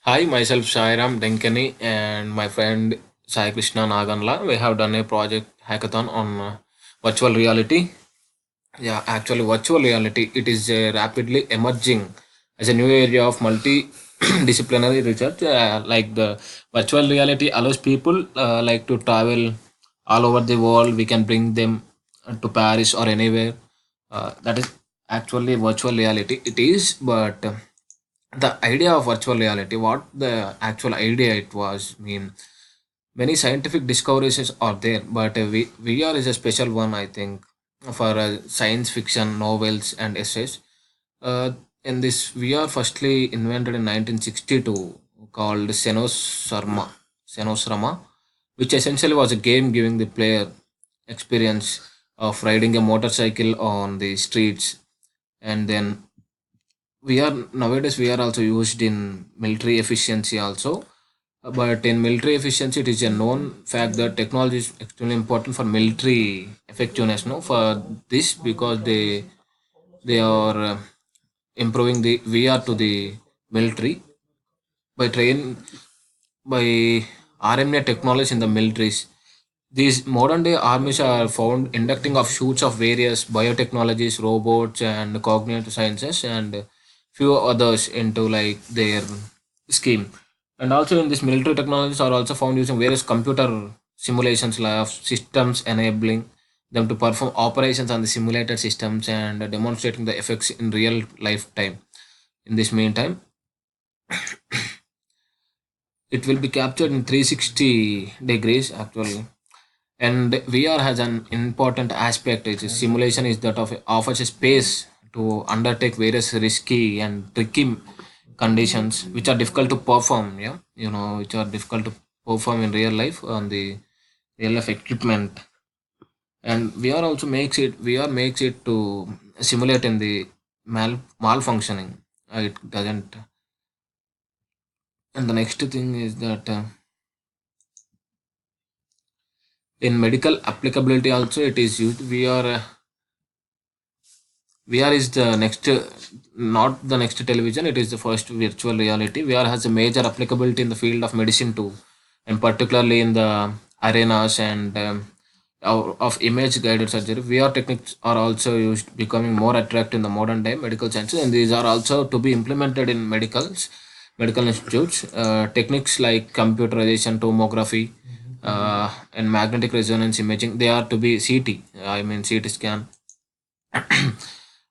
Hi, myself Sairam Denkani and my friend Sai Krishna Naganla. We have done a project hackathon on virtual reality. Yeah, actually, virtual reality it is rapidly emerging as a new area of multidisciplinary research. Like the virtual reality allows people like to travel all over the world. We can bring them to Paris or anywhere. That is actually virtual reality. It is, but the idea of virtual reality, what the actual idea it was, many scientific discoveries are there, but VR is a special one, I think, for science fiction novels and essays. uh, in this VR firstly invented in 1962 called Senosrama, which essentially was a game giving the player experience of riding a motorcycle on the streets. And then we are nowadays we are also used in military efficiency also. But in military efficiency it is a known fact that technology is extremely important for military effectiveness, no, for this, because they are improving the VR to the military by train by RMA technology in the militaries. These modern day armies are found inducting of shoots of various biotechnologies, robots, and cognitive sciences, and few others into like their scheme. And also in this military technologies are also found using various computer simulations of systems enabling them to perform operations on the simulated systems and demonstrating the effects in real lifetime. In this meantime, it will be captured in 360 degrees actually. And VR has an important aspect. Its simulation is that of offers a space to undertake various risky and tricky conditions which are difficult to perform. Yeah, which are difficult to perform in real life on the real life equipment. And VR makes it to simulate in the malfunctioning. It doesn't. And the next thing is that in medical applicability also it is used. VR is the next, not the next television. It is the first virtual reality. VR has a major applicability in the field of medicine too, and particularly in the arenas and of image guided surgery. VR techniques are also used, becoming more attractive in the modern day medical sciences, and these are also to be implemented in medical institutes. Techniques like computerization, tomography, and magnetic resonance imaging. They are to be CT. I mean CT scan,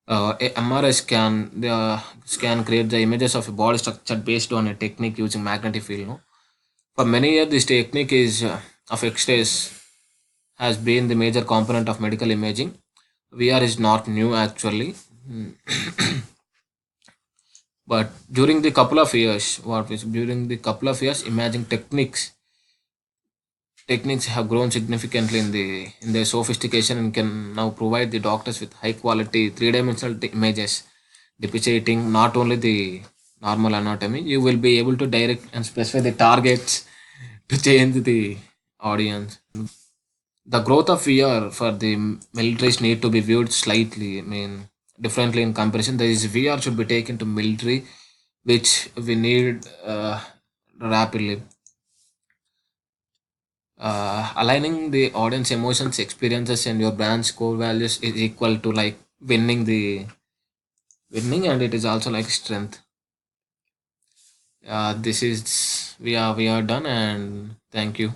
a MRI scan. The scan create the images of a body structure based on a technique using magnetic field. No? For many years, this technique is of X-rays has been the major component of medical imaging. VR is not new actually. But during the couple of years, imaging techniques have grown significantly in their sophistication and can now provide the doctors with high quality three-dimensional images depicting not only the normal anatomy. You will be able to direct and specify the targets to change the audience. The growth of VR for the militaries need to be viewed slightly, differently in comparison. There is VR should be taken to military, which we need rapidly. Aligning the audience emotions, experiences, and your brand's core values is equal to like winning, and it is also like strength. This is we are done, and thank you.